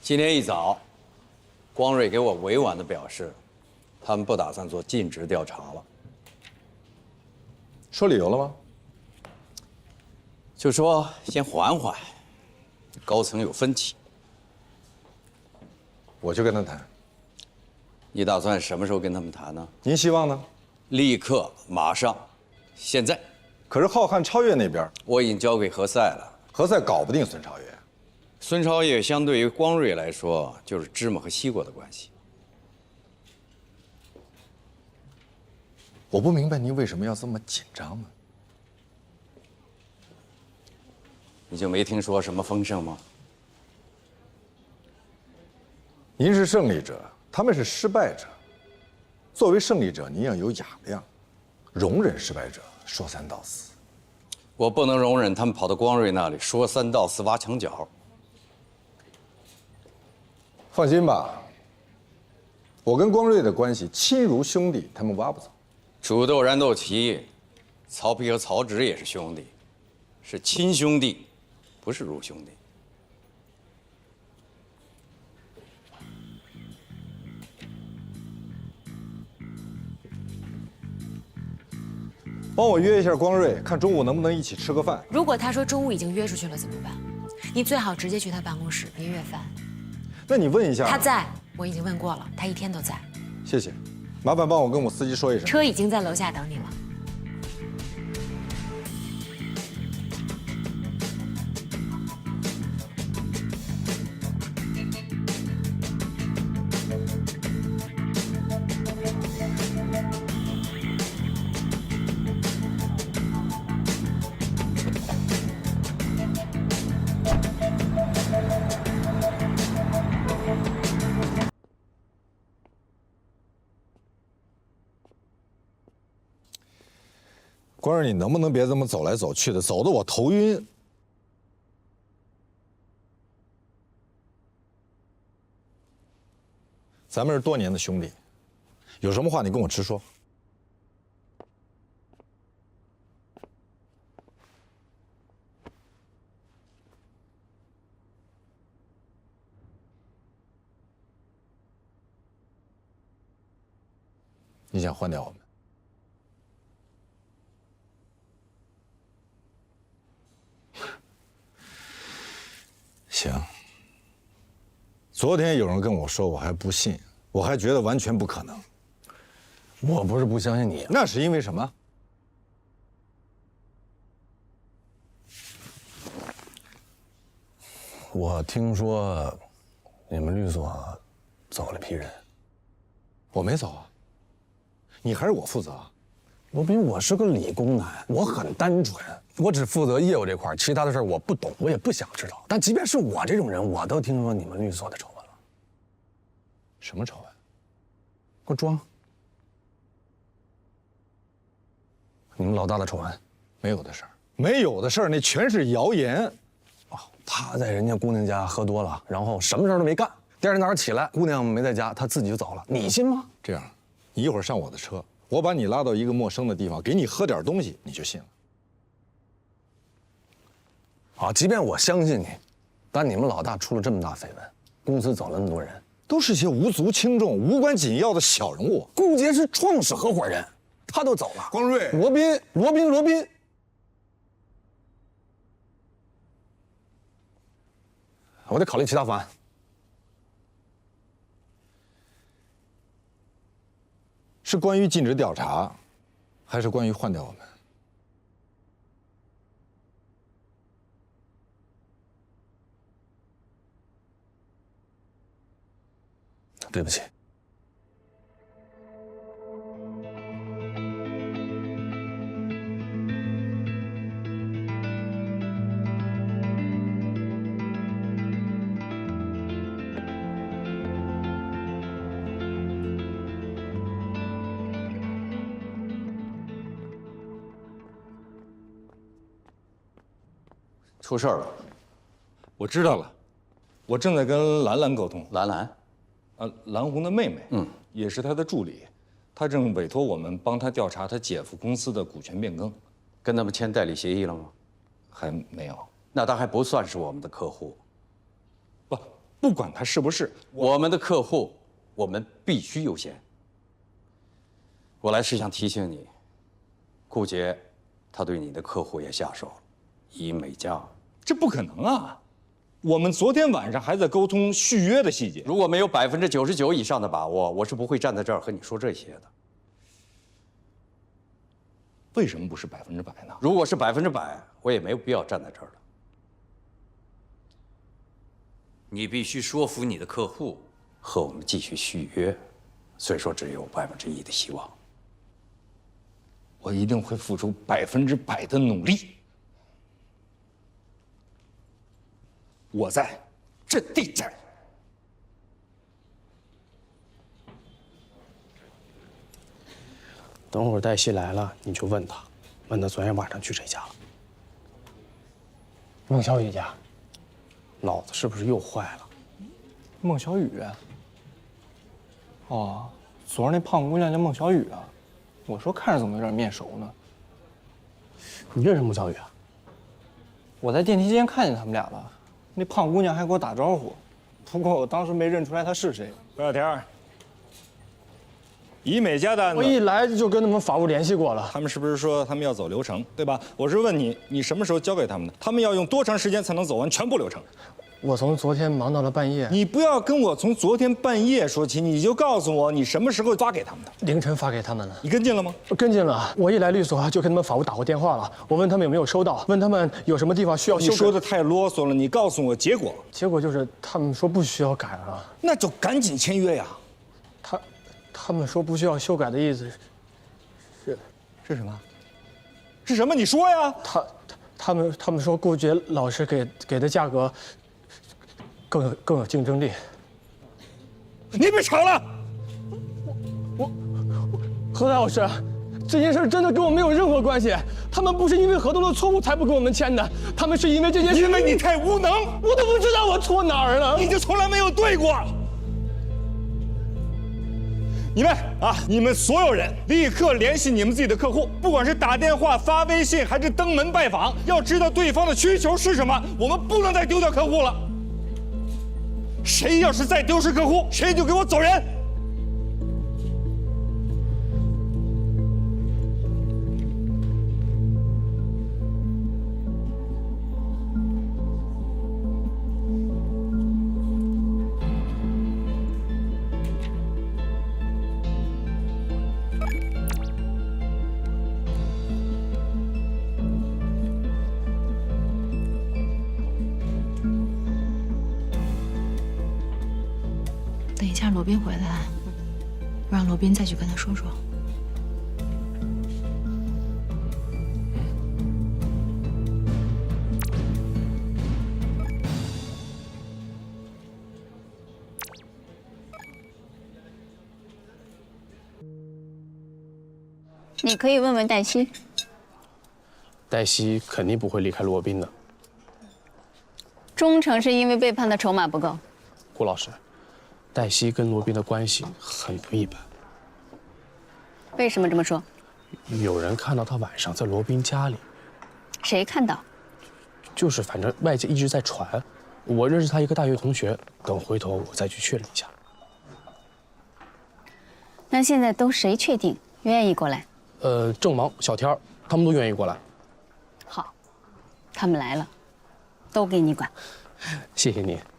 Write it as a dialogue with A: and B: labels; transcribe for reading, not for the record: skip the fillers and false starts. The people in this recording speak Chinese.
A: 今天一早，光瑞给我委婉地表示，他们不打算做尽职调查了。
B: 说理由了吗？
A: 就说先缓缓，高层有分歧。
B: 我去跟他谈。
A: 你打算什么时候跟他们谈呢？
B: 您希望呢？
A: 立刻，马上，现在。
B: 可是浩瀚超越那边，
A: 我已经交给何塞了。
B: 何塞搞不定孙超越。
A: 孙超越相对于光瑞来说，就是芝麻和西瓜的关系。
B: 我不明白您为什么要这么紧张呢？
A: 你就没听说什么风声吗？
B: 您是胜利者，他们是失败者。作为胜利者，您要有雅量，容忍失败者说三道四。
A: 我不能容忍他们跑到光瑞那里说三道四、挖墙脚。
B: 放心吧，我跟光瑞的关系亲如兄弟，他们挖不走。
A: 煮豆燃豆萁，曹丕和曹植也是兄弟，是亲兄弟，不是如兄弟。
B: 帮我约一下光瑞，看中午能不能一起吃个饭。
C: 如果他说中午已经约出去了怎么办？你最好直接去他办公室，别约饭。
B: 那你问一下。
C: 他在，我已经问过了，他一天都在。
B: 谢谢，麻烦帮我跟我司机说一声。
C: 车已经在楼下等你了。
B: 光瑞，你能不能别这么走来走去的，走得我头晕。咱们是多年的兄弟，有什么话你跟我直说。你想换掉我们？行。昨天有人跟我说，我还不信，我还觉得完全不可能。
D: 我不是不相信你，
B: 那是因为什么？
D: 我听说你们律所走了批人。
B: 我没走啊，你还是我负责啊。
D: 罗宾，我是个理工男，我很单纯，我只负责业务这块，其他的事我不懂，我也不想知道。但即便是我这种人，我都听说你们律所的丑闻了。
B: 什么丑闻？
D: 给我装！你们老大的丑闻？
B: 没有的事儿，没有的事儿，那全是谣言。
D: 哦，他在人家姑娘家喝多了，然后什么事儿都没干。第二天早上起来，姑娘没在家，他自己就走了。你信吗？
B: 这样，你一会儿上我的车。我把你拉到一个陌生的地方，给你喝点东西，你就信了。
D: 好，即便我相信你，但你们老大出了这么大绯闻，公司走了那么多人，
B: 都是些无足轻重、无关紧要的小人物。
D: 顾杰是创始合伙人，他都走了。
B: 光瑞、
D: 罗宾，我得考虑其他方案。
B: 是关于禁止调查，还是关于换掉我们？
D: 对不起。
A: 出事儿了，
E: 我知道了，我正在跟兰兰沟通。
A: 兰兰，
E: 蓝红的妹妹，也是她的助理，她正委托我们帮她调查她姐夫公司的股权变更，
A: 跟他们签代理协议了吗？
E: 还没有。
A: 那他还不算是我们的客户。
E: 不，不管他是不是
A: 我们的客户，我们必须优先。我来是想提醒你，顾杰，他对你的客户也下手了，以美家。
E: 这不可能啊！我们昨天晚上还在沟通续约的细节。
A: 如果没有99%以上的把握，我是不会站在这儿和你说这些的。
E: 为什么不是100%呢？
A: 如果是100%，我也没有必要站在这儿了。你必须说服你的客户和我们继续续约，虽说只有1%的希望。
E: 我一定会付出100%的努力。我在阵地战。
F: 等会儿黛西来了，你就问他昨天晚上去谁家了？
G: 孟小雨家。
F: 脑子是不是又坏了？
G: 孟小雨。哦，昨儿那胖姑娘叫孟小雨啊。我说看着怎么有点面熟呢？
F: 你认识孟小雨啊？
G: 我在电梯间看见他们俩了，那胖姑娘还给我打招呼，不过我当时没认出来她是谁。
E: 何小天，以美家的案子，
G: 我一来就跟他们法务联系过了，
E: 他们是不是说他们要走流程，对吧？我是问你，你什么时候交给他们的？他们要用多长时间才能走完全部流程？
G: 我从昨天忙到了半夜。
E: 你不要跟我从昨天半夜说起，你就告诉我你什么时候发给他们的。
G: 凌晨发给他们了。
E: 你跟进了吗？
G: 跟进了。我一来律所就跟他们法务打过电话了，我问他们有没有收到，问他们有什么地方需要修改。
E: 你说的太啰嗦了，你告诉我结果。
G: 结果就是他们说不需要改了。
E: 那就赶紧签约呀。
G: 他们说不需要修改的意思
E: 是什么？是什么？你说呀。
G: 他们说顾杰老师给的价格更有竞争力。
E: 你别吵了！
G: 何老师，这件事真的跟我没有任何关系。他们不是因为合同的错误才不跟我们签的，他们是因为这件事。
E: 因为你太无能，
G: 我都不知道我错哪儿了。
E: 你就从来没有对过。你们所有人立刻联系你们自己的客户，不管是打电话、发微信，还是登门拜访，要知道对方的需求是什么。我们不能再丢掉客户了。谁要是再丢失客户，谁就给我走人。
C: 等一下罗宾回来，让罗宾再去跟他说说。
H: 你可以问问黛西。
F: 黛西肯定不会离开罗宾的。
H: 忠诚是因为背叛的筹码不够。
F: 顾老师，黛西跟罗宾的关系很不一般。
H: 为什么这么说？
F: 有人看到他晚上在罗宾家里。
H: 谁看到？
F: 就是反正外界一直在传。我认识他一个大学同学，等回头我再去确认一下。
H: 那现在都谁确定愿意过来？
F: 郑芒、小天儿，他们都愿意过来。
H: 好，他们来了，都给你管。
F: 谢谢你。